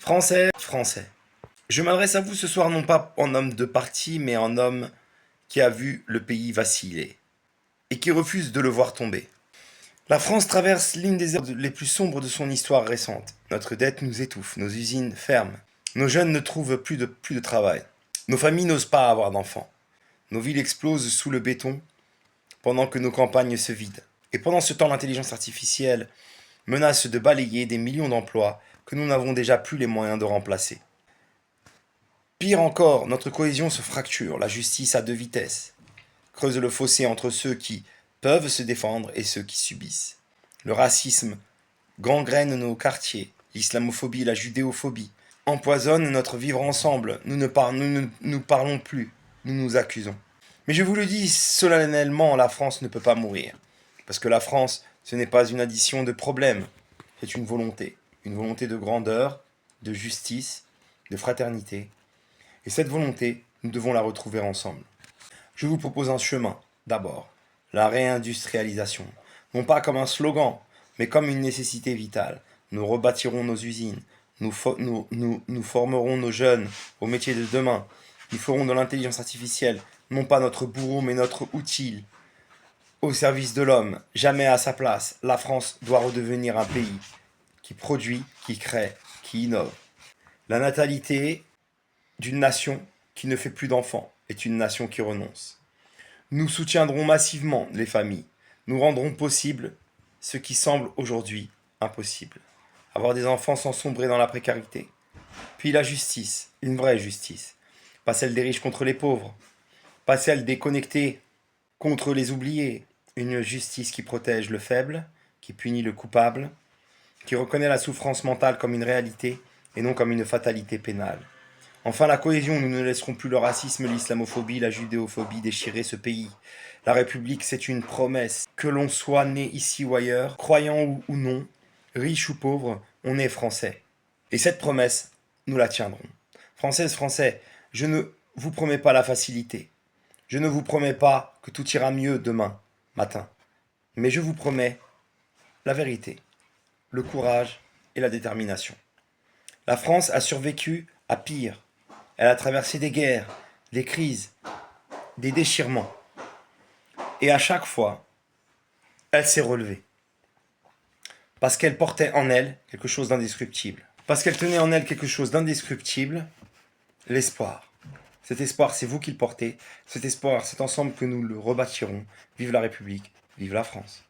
Français, Français. Je m'adresse à vous ce soir non pas en homme de parti, mais en homme qui a vu le pays vaciller et qui refuse de le voir tomber. La France traverse l'une des ères les plus sombres de son histoire récente. Notre dette nous étouffe, nos usines ferment, nos jeunes ne trouvent plus de travail, nos familles n'osent pas avoir d'enfants, nos villes explosent sous le béton pendant que nos campagnes se vident. Et pendant ce temps, l'intelligence artificielle menace de balayer des millions d'emplois que nous n'avons déjà plus les moyens de remplacer. Pire encore, notre cohésion se fracture, la justice à deux vitesses creuse le fossé entre ceux qui peuvent se défendre et ceux qui subissent. Le racisme gangrène nos quartiers, l'islamophobie, la judéophobie empoisonnent notre vivre ensemble, nous parlons plus, nous nous accusons. Mais je vous le dis solennellement, la France ne peut pas mourir. Parce que la France, ce n'est pas une addition de problèmes, c'est une volonté de grandeur, de justice, de fraternité. Et cette volonté, nous devons la retrouver ensemble. Je vous propose un chemin, d'abord, la réindustrialisation. Non pas comme un slogan, mais comme une nécessité vitale. Nous rebâtirons nos usines, nous formerons nos jeunes au métier de demain. Nous ferons de l'intelligence artificielle, non pas notre bourreau, mais notre outil au service de l'homme, jamais à sa place. La France doit redevenir un pays qui produit, qui crée, qui innove. La natalité d'une nation qui ne fait plus d'enfants est une nation qui renonce. Nous soutiendrons massivement les familles. Nous rendrons possible ce qui semble aujourd'hui impossible. Avoir des enfants sans sombrer dans la précarité. Puis la justice, une vraie justice. Pas celle des riches contre les pauvres. Pas celle des connectés contre les oubliés. Une justice qui protège le faible, qui punit le coupable, qui reconnaît la souffrance mentale comme une réalité et non comme une fatalité pénale. Enfin, la cohésion, nous ne laisserons plus le racisme, l'islamophobie, la judéophobie déchirer ce pays. La République, c'est une promesse. Que l'on soit né ici ou ailleurs, croyant ou non, riche ou pauvre, on est français. Et cette promesse, nous la tiendrons. Françaises, Français, je ne vous promets pas la facilité. Je ne vous promets pas que tout ira mieux demain matin. Mais je vous promets la vérité, le courage et la détermination. La France a survécu à pire. Elle a traversé des guerres, des crises, des déchirements. Et à chaque fois, elle s'est relevée. Parce qu'elle portait en elle quelque chose d'indescriptible. Parce qu'elle tenait en elle quelque chose d'indescriptible, l'espoir. Cet espoir, c'est vous qui le portez. Cet espoir, c'est ensemble que nous le rebâtirons. Vive la République, vive la France.